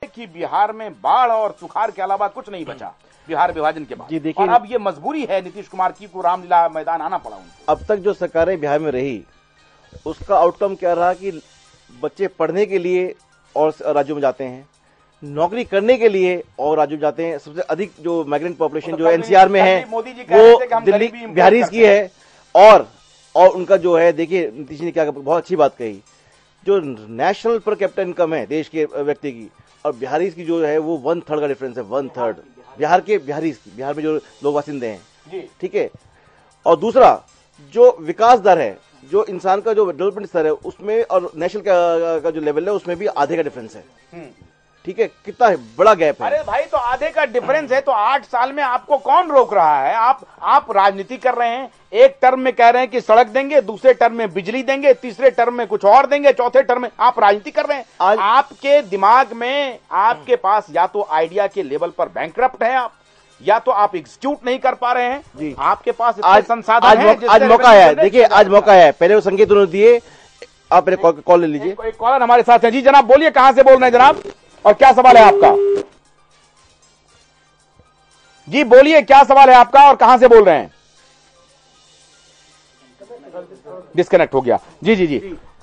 कि बिहार में बाढ़ और सुखाड़ के अलावा कुछ नहीं बचा बिहार विभाजन के बाद। जी देखिए, और अब ये मजबूरी है नीतीश कुमार की को रामलीला मैदान आना पड़ा उनको। अब तक जो सरकारें बिहार में रही उसका आउटकम क्या रहा कि बच्चे पढ़ने के लिए और राज्यों में जाते हैं, नौकरी करने के लिए और राज्यों में जाते हैं। सबसे अधिक जो माइग्रेंट पॉपुलेशन जो एनसीआर में है वो दिल्ली बिहारीज की है। और उनका जो है, देखिए नीतीश ने क्या बहुत अच्छी बात कही, जो नेशनल पर कैपिटा इनकम है देश के व्यक्ति की और बिहारीज की जो है वो 1/3 का डिफरेंस है। 1/3 बिहार के बिहारीज, बिहार में जो लोग बासिंदे हैं, ठीक है। और दूसरा जो विकास दर है, जो इंसान का जो डेवलपमेंट स्तर है उसमें और नेशनल का जो लेवल है उसमें भी आधे का डिफरेंस है, ठीक है। कितना है बड़ा गैप है। अरे भाई, तो आधे का डिफरेंस है तो 8 साल में आपको कौन रोक रहा है? आप राजनीति कर रहे हैं, एक टर्म में कह रहे हैं कि सड़क देंगे, दूसरे टर्म में बिजली देंगे, तीसरे टर्म में कुछ और देंगे, चौथे टर्म में आप राजनीति कर रहे हैं। आपके दिमाग में, आपके पास या तो आइडिया के लेवल पर बैंकरप्ट है आप, या तो आप एग्जीक्यूट नहीं कर पा रहे हैं जी। आपके पास इतने संसाधन हैं। आज मौका है, देखिए आज मौका है। पहले वो संकेत उन्होंने दिए, आप पहले कॉल ले लीजिए। एक कॉलर हमारे साथ है जी। जनाब बोलिए, कहां से बोल रहे हैं जनाब और क्या सवाल है आपका? जी बोलिए, क्या सवाल है आपका और कहां से बोल रहे हैं? डिस्कनेक्ट हो गया। जी जी जी।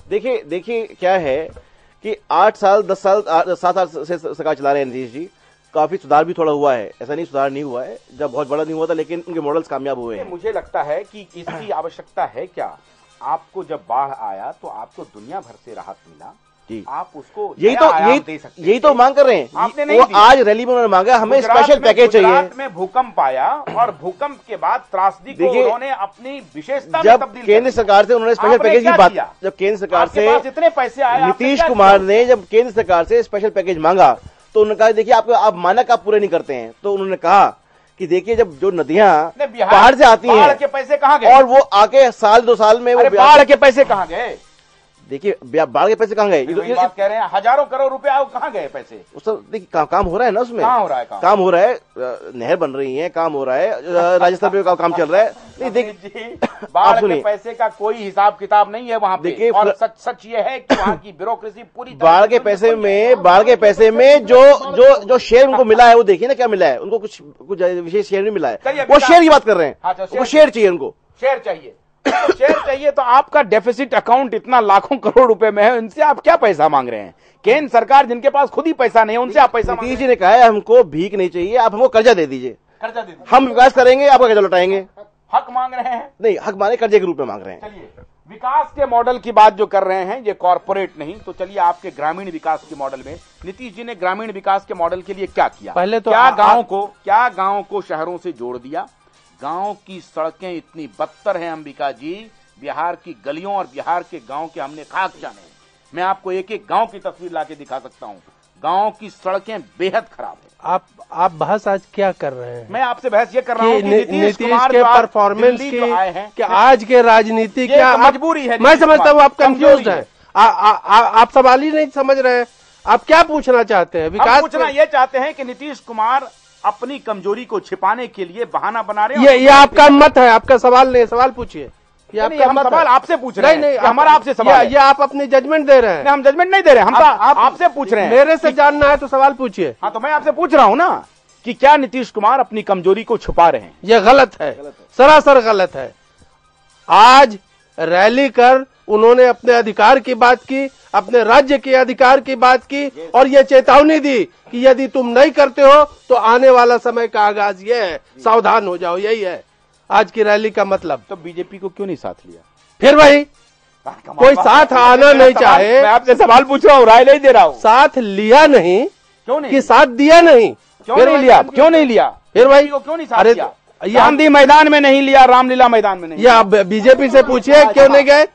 देखिए क्या है कि 8 साल 10 साल 7 साल से सरकार चला रहे हैं नीतीश जी। काफी सुधार भी थोड़ा हुआ है, ऐसा नहीं सुधार नहीं हुआ है, जब बहुत बड़ा नहीं हुआ था, लेकिन उनके मॉडल्स कामयाब हुए हैं। मुझे लगता है कि इसकी आवश्यकता है क्या? आपको जब बाढ़ आया तो आपको दुनिया भर से राहत मिला जी। आप उसको यही तो मांग कर रहे हैं। आपने नहीं वो आज रैली में उन्होंने मांगा हमें स्पेशल पैकेज चाहिए। गुजरात में भूकंप आया और भूकंप के बाद त्रासदी को उन्होंने अपनी विशेषता में तब्दील केंद्र सरकार से उन्होंने स्पेशल पैकेज की बात, जब केंद्र सरकार से इतने पैसे आए, नीतीश कुमार ने जब केंद्र सरकार से स्पेशल पैकेज मांगा तो उन्होंने कहा देखिए आप मानक आप पूरे नहीं करते हैं। तो उन्होंने कहा कि देखिए जब जो नदियां पहाड़ से आती हैं, बाढ़ के पैसे कहां गए? और वो आके साल 2 साल में वो बाढ़ के पैसे कहां गए? देखिए बाढ़ के पैसे कहां गए? ये बात कह रहे हैं, हजारों करोड़ रुपया कहां गए पैसे? देखिए काम हो रहा है ना, उसमें कहां हो रहा है? काम हो रहा है, नहर बन रही है, काम हो रहा है, राजस्थान पे काम चल रहा है। नहीं देखिए, बाढ़ के पैसे का कोई हिसाब किताब नहीं है वहां पे। देखिए, और सच ये है कि वहां की ब्यूरोक्रेसी पूरी बाढ़ के पैसे में जो शेयर उनको मिला है वो देखिए ना क्या मिला है उनको। कुछ विशेष शेयर नहीं मिला है, वो शेयर की बात कर रहे हैं। वो शेयर चाहिए उनको, शेयर चाहिए तो शेयर चाहिए। तो आपका डेफिसिट अकाउंट इतना लाखों करोड़ रुपए में है, इनसे आप क्या पैसा मांग रहे हैं? केंद्र सरकार जिनके पास खुद ही पैसा नहीं है उनसे आप पैसा? नीतीश जी ने कहा है हमको भीख नहीं चाहिए, आप हमको कर्जा दे दीजिए, हम विकास करेंगे, आपका कर्जा लौटाएंगे। हक मांग रहे हैं? नहीं, हक माने कर्जे के रूप में मांग रहे हैं। चलिए, विकास के मॉडल की बात जो कर रहे हैं ये कॉर्पोरेट नहीं, तो चलिए आपके ग्रामीण विकास के मॉडल में नीतीश जी ने ग्रामीण विकास के मॉडल के लिए क्या किया? पहले तो क्या गांव को शहरों से जोड़ दिया? गांव की सड़कें इतनी बदतर हैं अंबिका जी, बिहार की गलियों और बिहार के गांव के हमने खाक जाने। मैं आपको एक एक गांव की तस्वीर लाके दिखा सकता हूं। गांव की सड़कें बेहद खराब है। आप बहस आज क्या कर रहे हैं? मैं आपसे बहस ये कर रहा हूं कि नीतीश के परफॉर्मेंस की कि आज के राजनीति क्या मजबूरी है? मैं समझता हूं आप कंफ्यूज हैं। आप सवाल ही नहीं समझ रहे हैं। आप क्या पूछना चाहते हैं? विकास पूछना ये चाहते हैं कि नीतीश कुमार अपनी कमजोरी को छिपाने के लिए बहाना बना रहे हैं। ये आपका मत है, आपका सवाल नहीं। सवाल पूछिए। हम सवाल आपसे पूछ रहे हैं। नहीं, हमारा आपसे सवाल है। ये आप अपनी जजमेंट दे रहे हैं। हम जजमेंट नहीं दे रहे, हम आपसे पूछ रहे हैं। मेरे से जानना है तो सवाल पूछिए। हाँ, तो मैं आपसे पूछ रहा हूँ ना कि क्या नीतीश कुमार अपनी कमजोरी को छुपा रहे हैं? ये गलत है, सरासर गलत है। आज रैली कर उन्होंने अपने अधिकार की बात की, अपने राज्य के अधिकार की बात की और ये चेतावनी दी कि यदि तुम नहीं करते हो तो आने वाला समय का आगाज ये है, सावधान हो जाओ। यही है आज की रैली का मतलब। तो बीजेपी को क्यों नहीं साथ लिया? फिर वही, कोई साथ आना नहीं चाहे। मैं आपसे सवाल पूछ रहा हूँ, राय नहीं दे रहा हूँ। साथ लिया नहीं, क्यों नहीं? कि साथ दिया नहीं, क्यों नहीं लिया? क्यों नहीं लिया? फिर वही को क्यों नहीं साथ लिया? गांधी मैदान में नहीं लिया, रामलीला मैदान में नहीं। या बीजेपी से पूछिए क्यों नहीं गए?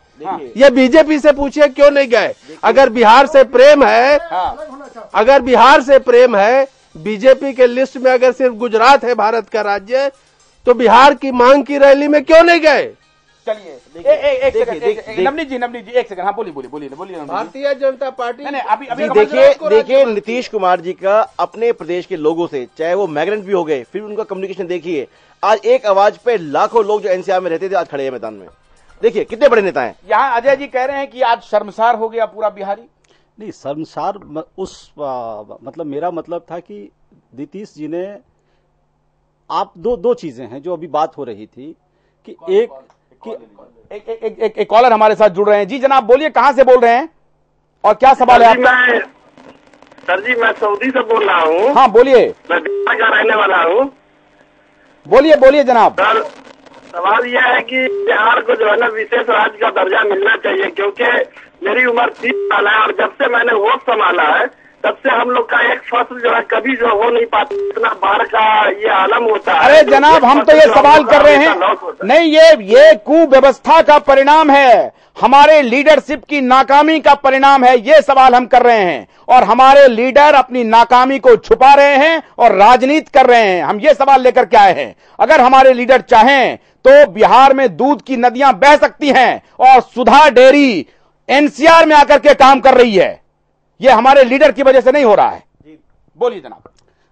ये बीजेपी से पूछिए क्यों नहीं गए? अगर बिहार से प्रेम है, अगर बिहार से प्रेम है, बीजेपी के लिस्ट में अगर सिर्फ गुजरात है भारत का राज्य, तो बिहार की मांग की रैली में क्यों नहीं गए? चलिए एक सेकंड, नवनीत जी एक सेकंड। हाँ बोलिए। भारतीय जनता पार्टी अभी देखिए नीतीश कुमार जी का अपने प्रदेश के लोगों से, चाहे वो माइग्रेंट भी हो गए, फिर उनका कम्युनिकेशन देखिए। आज एक आवाज पे लाखों लोग जो एनसीआर में रहते थे आज खड़े हैं मैदान में। देखिए कितने बड़े नेता हैं। यहाँ अजय जी कह रहे हैं कि आज शर्मसार हो गया पूरा बिहारी। नहीं, शर्मसार मतलब मेरा मतलब था कि नीतीश जी ने आप दो चीजें हैं जो अभी बात हो रही थी कि एक कॉलर हमारे साथ जुड़ रहे हैं। जी जनाब बोलिए, कहां से बोल रहे हैं और क्या सवाल है आपका? सर जी मैं सऊदी से बोल रहा हूँ। हाँ बोलिए। मैं बिहार का रहने वाला हूँ। बोलिए जनाब। सर सवाल यह है कि बिहार को जो है ना विशेष राज्य का दर्जा मिलना चाहिए, क्योंकि मेरी उम्र 30 साल है और जब से मैंने होश संभाला है तब से हम लोग का एक फसल जो है कभी जो हो नहीं पाता, इतना बाढ़ का ये आलम होता है। अरे जनाब हम तो ये सवाल कर रहे हैं, नहीं ये कुव्यवस्था का परिणाम है, हमारे लीडरशिप की नाकामी का परिणाम है, ये सवाल हम कर रहे हैं। और हमारे लीडर अपनी नाकामी को छुपा रहे हैं और राजनीति कर रहे हैं। हम ये सवाल लेकर के आए हैं, अगर हमारे लीडर चाहें तो बिहार में दूध की नदियां बह सकती हैं और सुधा डेयरी एनसीआर में आकर के काम कर रही है। ये हमारे लीडर की वजह से नहीं हो रहा है। बोलिए जनाब।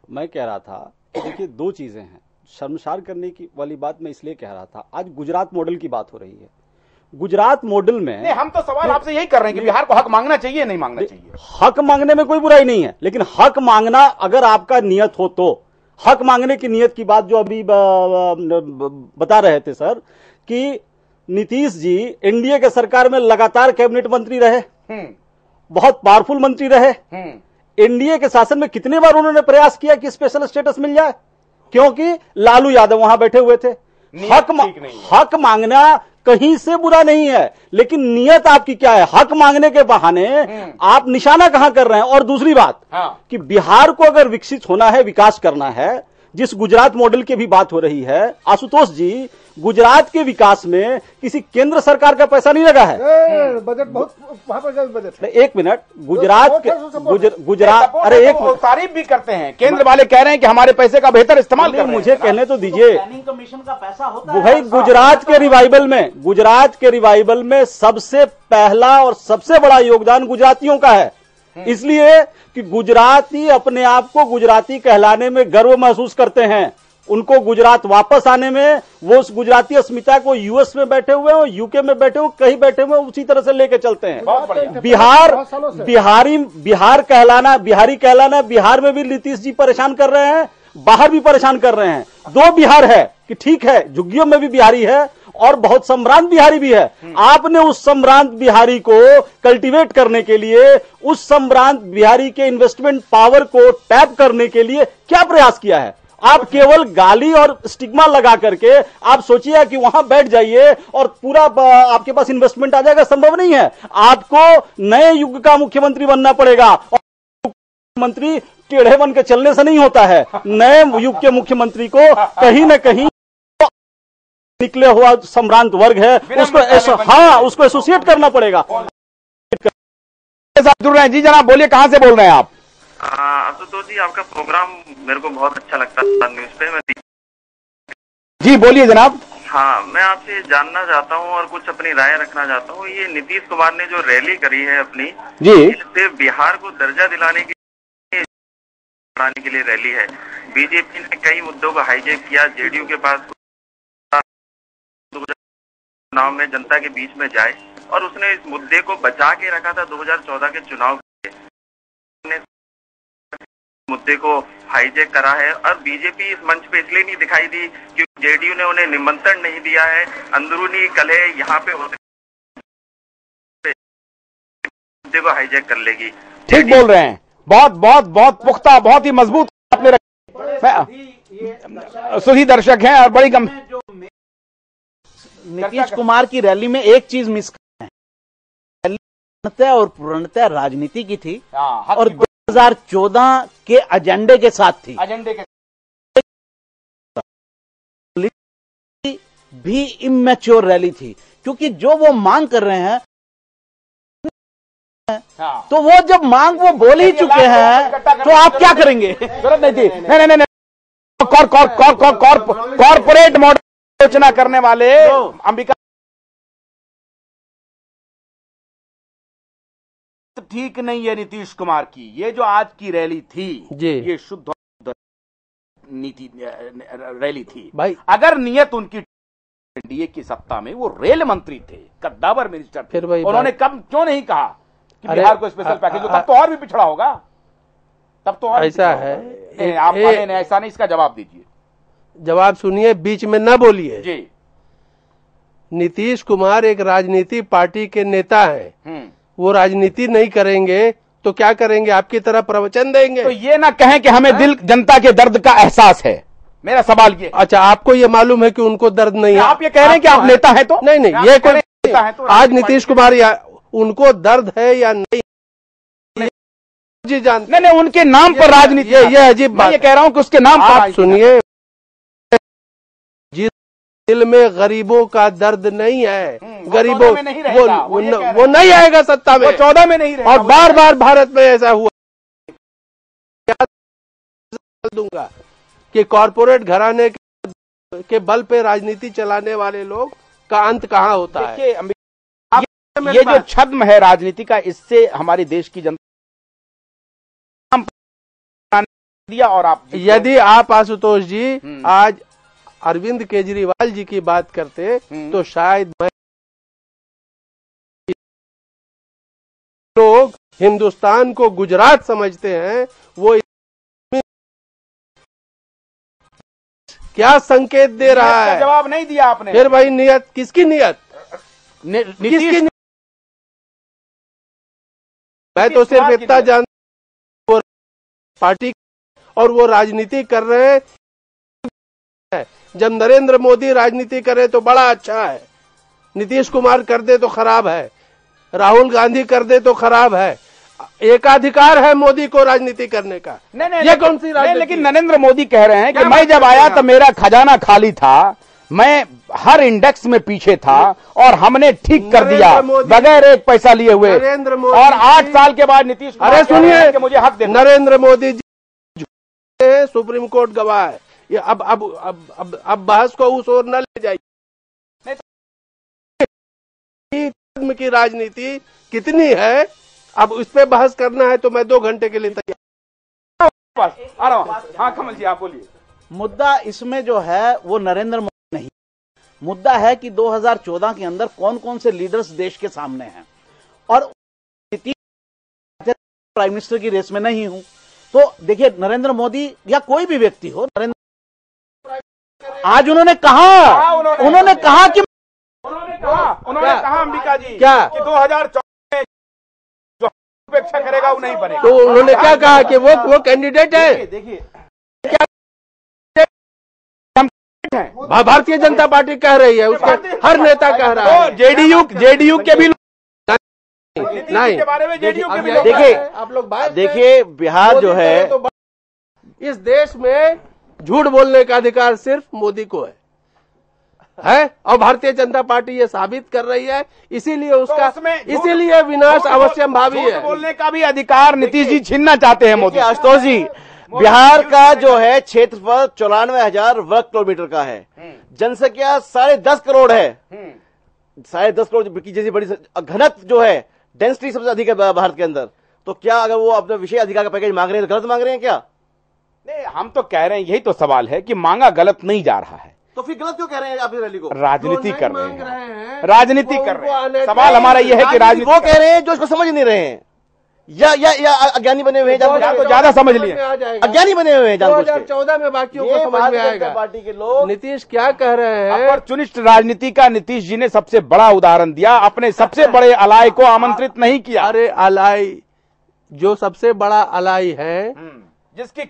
मैं कह रहा था कि देखिए दो चीजें हैं, शर्मसार करने की वाली बात मैं इसलिए कह रहा था, आज गुजरात मॉडल की बात हो रही है। गुजरात मॉडल में नहीं, हम तो सवाल आपसे यही कर रहे हैं कि बिहार को हक मांगना चाहिए नहीं मांगना चाहिए। हक मांगने में कोई बुराई नहीं है, लेकिन हक मांगना अगर आपका नियत हो तो हक मांगने की नियत की बात जो अभी बता रहे थे सर कि नीतीश जी एनडीए के सरकार में लगातार कैबिनेट मंत्री रहे, बहुत पावरफुल मंत्री रहे। एनडीए के शासन में कितने बार उन्होंने प्रयास किया कि स्पेशल स्टेटस मिल जाए, क्योंकि लालू यादव वहां बैठे हुए थे। हक मांगना कहीं से बुरा नहीं है, लेकिन नियत आपकी क्या है? हक मांगने के बहाने आप निशाना कहां कर रहे हैं? और दूसरी बात कि बिहार को अगर विकसित होना है, विकास करना है, जिस गुजरात मॉडल की भी बात हो रही है, आशुतोष जी गुजरात के विकास में किसी केंद्र सरकार का पैसा नहीं लगा है। बजट बहुत वहां पर बजट। एक मिनट, गुजरात के गुजरात अरे एक तारीफ भी करते हैं, केंद्र वाले कह रहे हैं कि हमारे पैसे का बेहतर इस्तेमाल करें। मुझे कहने तो दीजिए, प्लानिंग कमीशन का पैसा होता है भाई गुजरात के रिवाइवल में सबसे पहला और सबसे बड़ा योगदान गुजरातियों का है, इसलिए कि गुजराती अपने आप को गुजराती कहलाने में गर्व महसूस करते हैं। उनको गुजरात वापस आने में, वो उस गुजराती अस्मिता को यूएस में बैठे हुए हो, यूके में बैठे हो, कहीं बैठे हुए उसी तरह से लेके चलते हैं। बिहार कहलाना बिहार में भी नीतीश जी परेशान कर रहे हैं, बाहर भी परेशान कर रहे हैं। दो बिहार है कि ठीक है, झुग्गियों में भी बिहारी है और बहुत सम्रांत बिहारी भी है। आपने उस सम्रांत बिहारी को कल्टीवेट करने के लिए, उस सम्रांत बिहारी के इन्वेस्टमेंट पावर को टैप करने के लिए क्या प्रयास किया है? आप केवल गाली और स्टिग्मा लगा करके आप सोचिए कि वहां बैठ जाइए और पूरा आपके पास इन्वेस्टमेंट आ जाएगा, संभव नहीं है। आपको नए युग का मुख्यमंत्री बनना पड़ेगा और मुख्यमंत्री टेढ़े बन के चलने से नहीं होता है। नए युग के मुख्यमंत्री को कहीं न कहीं निकले हुआ सम्रांत वर्ग है, उसको एसोसिएट करना पड़ेगा। जुड़ रहे हैं जी जनाब, बोलिए कहां से बोल रहे हैं आप? आशुतोष जी आपका प्रोग्राम मेरे को बहुत अच्छा लगता है न्यूज पे। मैं जी बोलिए जनाब। हाँ, मैं आपसे जानना चाहता हूँ और कुछ अपनी राय रखना चाहता हूँ। ये नीतीश कुमार ने जो रैली करी है अपनी, जी इससे बिहार को दर्जा दिलाने के लिए रैली है। बीजेपी ने कई मुद्दों को हाईजैक किया, जेडीयू के पास चुनाव में जनता के बीच में जाए, और उसने इस मुद्दे को बचा के रखा था 2014 के चुनाव के लिए। मुद्दे को हाईजैक करा है और बीजेपी इस मंच पे इसलिए नहीं दिखाई दी क्योंकि जेडीयू ने उन्हें निमंत्रण नहीं दिया है। अंदरूनी कलह यहाँ पे होते मुद्दे को हाईजैक कर लेगी। ठीक बोल रहे हैं, बहुत पुख्ता, बहुत ही मजबूत आपने सुधी दर्शक हैं और बड़ी नीतीश कुमार की रैली में एक चीज मिस है, और पूर्णतः राजनीति की थी और 2014 के एजेंडे के साथ थी। भी इमेच्योर रैली थी, क्योंकि जो वो मांग कर रहे हैं तो वो जब मांग वो बोल ही चुके हैं तो आप क्या करेंगे? जरूरत नहीं थी। नहीं कॉर्पोरेट मॉडल आलोचना करने वाले अंबिका ठीक नहीं है नीतीश कुमार की। ये जो आज की रैली थी ये शुद्ध नीति रैली थी भाई। अगर नियत उनकी एनडीए की सत्ता में, वो रेल मंत्री थे, कद्दावर मिनिस्टर थे, उन्होंने कब क्यों नहीं कहा कि बिहार को स्पेशल पैकेज दो, तब तो और भी पिछड़ा होगा, तब तो और ऐसा है। आप ऐसा नहीं, इसका जवाब दीजिए। जवाब सुनिए, बीच में न बोलिए जी। नीतीश कुमार एक राजनीति पार्टी के नेता हैं, वो राजनीति नहीं करेंगे तो क्या करेंगे? आपकी तरह प्रवचन देंगे? तो ये ना कहें कि हमें दिल जनता के दर्द का एहसास है, मेरा सवाल ये। अच्छा, आपको ये मालूम है कि उनको दर्द नहीं है? आप ये कह रहे हैं कि आप नेता हैं तो? नहीं, ये कोई नेता है तो आज नीतीश कुमार या उनको दर्द है या नहीं जी जानते? नहीं, उनके नाम पर राजनीति, ये अजीब बात। मैं ये कह रहा हूं कि उसके नाम पर आप सुनिए, जिस दिल में गरीबों का दर्द नहीं है, गरीबों में नहीं रहेगा, वो नहीं आएगा सत्ता में, 14 में नहीं रहेगा। और बार बार भारत में ऐसा हुआ। दूंगा कि कॉरपोरेट घराने के बल पे राजनीति चलाने वाले लोग का अंत कहाँ होता है? ये जो छद्म है राजनीति का, इससे हमारी देश की जनता दिया। और आप यदि आप आशुतोष जी आज अरविंद केजरीवाल जी की बात करते तो शायद मैं लोग हिंदुस्तान को गुजरात समझते हैं, वो क्या संकेत दे रहा है? जवाब नहीं दिया आपने। फिर भाई नियत किसकी नियत? नीतीश मैं तो सिर्फ इतना जानता हूं पार्टी और वो राजनीति कर रहे हैं। जब नरेंद्र मोदी राजनीति करे तो बड़ा अच्छा है, नीतीश कुमार कर दे तो खराब है, राहुल गांधी कर दे तो खराब है। एकाधिकार है मोदी को राजनीति करने का। नहीं, ये कौन सी राजनीति? लेकिन नरेंद्र मोदी कह रहे हैं कि मैं जब आया तो मेरा खजाना खाली था, मैं हर इंडेक्स में पीछे था और हमने ठीक कर दिया बगैर एक पैसा लिए हुए। नरेंद्र मोदी और 8 साल के बाद नीतीश कुमार, अरे सुनिए कि मुझे हक दे, नरेंद्र नरेंद्र मोदी जी सुप्रीम कोर्ट गवाह है। ये अब बहस को उस ओर न ले जाइए। की राजनीति कितनी है, अब उस पे बहस करना है तो मैं 2 घंटे के लिए तैयार आ रहा हूं। हाँ कमल जी आप बोलिए। मुद्दा इसमें जो है वो नरेंद्र मोदी नहीं, मुद्दा है कि 2014 के अंदर कौन कौन से लीडर्स देश के सामने हैं, और प्राइम मिनिस्टर की रेस में नहीं हूं। तो देखिए, नरेंद्र मोदी या कोई भी व्यक्ति हो, नरेंद्र आज उन्होंने कहा कि उन्होंने कहा अंबिका जी क्या कि 2014 में जो अपेक्षा करेगा वो नहीं बनेगा। तो उन्होंने क्या कहा कि वो कैंडिडेट है? देखिए भारतीय जनता पार्टी कह रही है, उसके हर नेता कह रहा है। जेडीयू के भी नहीं, के बारे में जेडीयू के भी देखिए आप लोग बात देखिए बिहार जो है, तो इस देश में झूठ बोलने का अधिकार सिर्फ मोदी को है और भारतीय जनता पार्टी ये साबित कर रही है, इसीलिए उसका इसीलिए विनाश अवश्यम भावी है। बोलने का भी अधिकार नीतीश जी छीनना चाहते हैं मोदी। आशुतोष जी, बिहार का जो है क्षेत्रफल 94,000 वर्ग किलोमीटर का है, जनसंख्या 10.5 करोड़ है, 10.5 करोड़ की जैसी बड़ी घनत्व जो है, डेंसिटी सबसे अधिक है भारत के अंदर। तो क्या अगर वो अपने विशेष अधिकार का पैकेज मांग रहे हैं तो गलत मांग रहे हैं क्या? नहीं, हम तो कह रहे हैं, यही तो सवाल है कि मांगा गलत नहीं जा रहा है, तो फिर गलत क्यों कह रहे हैं आप इस रैली को? राजनीति कर रहे हैं, राजनीति कर रहे हैं। सवाल हमारा यह है कि राजनीति वो कह रहे हैं जो इसको समझ नहीं रहे हैं, या अज्ञानी बने हुए हैं, तो ज्यादा समझ लिए, अज्ञानी बने हुए हैं। 2014 में बाकियों को समझ में आएगा। पार्टी के लोग नीतीश क्या कह रहे हैं? अपॉर्चुनिस्ट राजनीति का नीतीश जी ने सबसे बड़ा उदाहरण दिया, अपने सबसे बड़े अलाई को आमंत्रित नहीं किया। अरे अलाई, जो सबसे बड़ा अलाई है, जिसके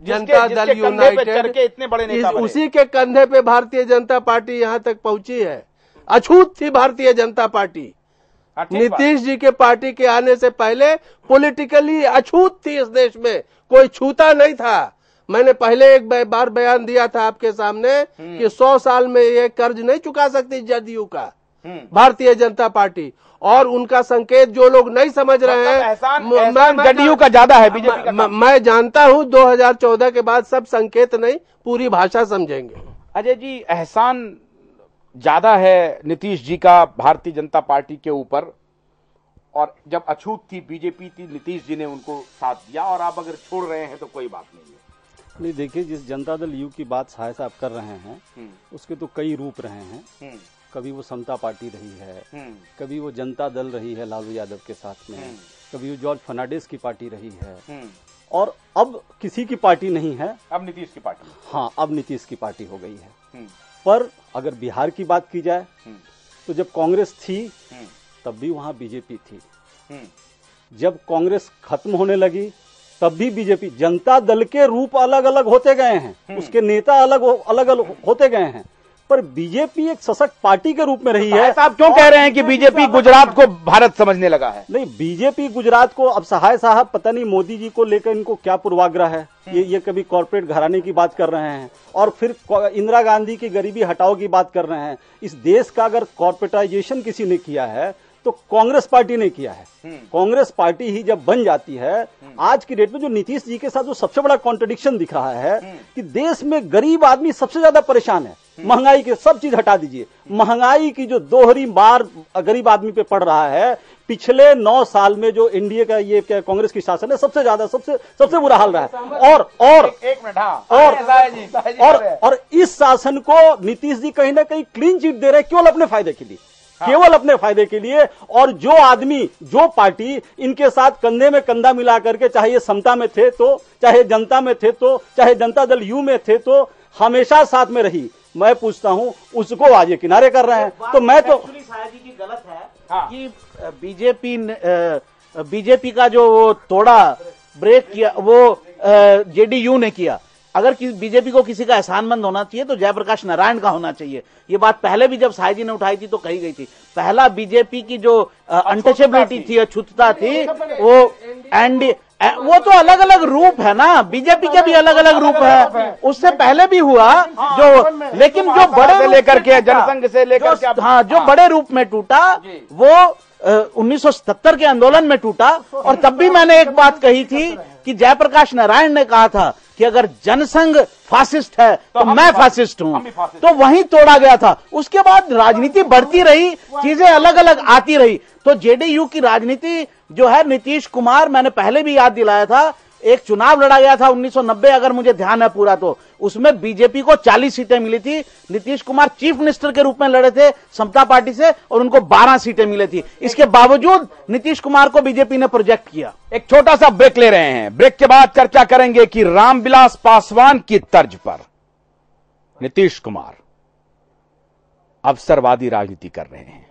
जनता दल यूनाइटेड के इतने बड़े नेता बने, उसी के कंधे पे भारतीय जनता पार्टी यहाँ तक पहुंची है। अछूत थी भारतीय जनता पार्टी। नीतीश जी के पार्टी के आने से पहले पॉलिटिकली अछूत थी इस देश में, कोई छूता नहीं था। मैंने पहले एक बार बयान दिया था आपके सामने कि 100 साल में ये कर्ज नहीं चुका सकती जदयू का भारतीय जनता पार्टी, और उनका संकेत जो लोग नहीं समझ रहे हैं, जदयू का ज्यादा है, बीजेपी का। मैं जानता हूं 2014 के बाद सब संकेत नहीं पूरी भाषा समझेंगे। अजय जी, एहसान ज्यादा है नीतीश जी का भारतीय जनता पार्टी के ऊपर, और जब अछूत थी बीजेपी थी, नीतीश जी ने उनको साथ दिया, और आप अगर छोड़ रहे हैं तो कोई बात नहीं है। नहीं, देखिए, जिस जनता दल यू की बात साहब कर रहे हैं उसके तो कई रूप रहे हैं। कभी वो समता पार्टी रही है, कभी वो जनता दल रही है लालू यादव के साथ में, कभी वो जॉर्ज फर्नांडिस की पार्टी रही है, और अब किसी की पार्टी नहीं है, अब नीतीश की पार्टी। हाँ, अब नीतीश की पार्टी हो गई है। पर अगर बिहार की बात की जाए तो जब कांग्रेस थी तब भी वहां बीजेपी थी, जब कांग्रेस खत्म होने लगी तब भी बीजेपी, जनता दल के रूप अलग अलग होते गए हैं, उसके नेता अलग अलग होते गए हैं, पर बीजेपी एक सशक्त पार्टी के रूप में रही है। आप क्यों कह रहे हैं कि बीजेपी गुजरात को भारत समझने लगा है? नहीं, बीजेपी गुजरात को, अब सहाय साहब पता नहीं मोदी जी को लेकर इनको क्या पूर्वाग्रह है, ये कभी कॉर्पोरेट घराने की बात कर रहे हैं और फिर इंदिरा गांधी की गरीबी हटाओ की बात कर रहे हैं। इस देश का अगर कॉर्पोरेटाइजेशन किसी ने किया है तो कांग्रेस पार्टी ने किया है। कांग्रेस पार्टी ही जब बन जाती है, आज की डेट में जो नीतीश जी के साथ जो सबसे बड़ा कॉन्ट्रडिक्शन दिख रहा है कि देश में गरीब आदमी सबसे ज्यादा परेशान है, महंगाई के सब चीज हटा दीजिए, महंगाई की जो दोहरी मार गरीब आदमी पे पड़ रहा है, पिछले 9 साल में जो एनडीए का ये क्या कांग्रेस की शासन है, सबसे ज्यादा सबसे बुरा हाल रहा है। और इस शासन को नीतीश जी कहीं ना कहीं क्लीन चिट दे रहे हैं, केवल अपने फायदे के लिए, केवल अपने फायदे के लिए। और जो आदमी, जो पार्टी इनके साथ कंधे में कंधा मिला करके, चाहे ये समता में थे तो, चाहे जनता में थे तो, चाहे जनता दल यू में थे तो, हमेशा साथ में रही, मैं पूछता हूं उसको आज ये किनारे कर रहे हैं। तो मैं तो जी की गलत है कि बीजेपी का जो वो तोड़ा ब्रेक किया वो जेडीयू ने किया। अगर बीजेपी को किसी का एहसानमंद होना चाहिए तो जयप्रकाश नारायण का होना चाहिए। ये बात पहले भी जब साई जी ने उठाई थी तो कही गई थी। पहला बीजेपी की जो अनटचेबिलिटी थी, अछूतता थी, वो तो अलग अलग रूप है ना, बीजेपी के भी अलग अलग रूप है, उससे पहले भी हुआ जो, लेकिन जो बड़े से लेकर के जनसंघ से लेकर के, हाँ, जो बड़े रूप में टूटा वो 1977 के आंदोलन में टूटा। और तब भी मैंने एक बात कही थी कि जयप्रकाश नारायण ने कहा था कि अगर जनसंघ फासिस्ट है तो मैं फासिस्ट हूं, तो वहीं तोड़ा गया था। उसके बाद राजनीति बढ़ती रही, चीजें अलग अलग आती रही। तो जेडीयू की राजनीति जो है, नीतीश कुमार, मैंने पहले भी याद दिलाया था, एक चुनाव लड़ा गया था 1990, अगर मुझे ध्यान है पूरा, तो उसमें बीजेपी को 40 सीटें मिली थी। नीतीश कुमार चीफ मिनिस्टर के रूप में लड़े थे समता पार्टी से और उनको 12 सीटें मिली थी। इसके बावजूद नीतीश कुमार को बीजेपी ने प्रोजेक्ट किया। एक छोटा सा ब्रेक ले रहे हैं। ब्रेक के बाद चर्चा करेंगे कि रामविलास पासवान की तर्ज पर नीतीश कुमार अवसरवादी राजनीति कर रहे हैं।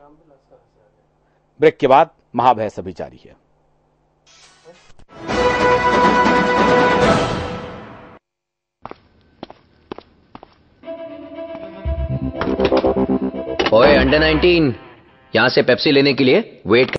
ब्रेक के बाद महाबहस अभी जारी है। ओए अंडर 19, यहां से पेप्सी लेने के लिए वेट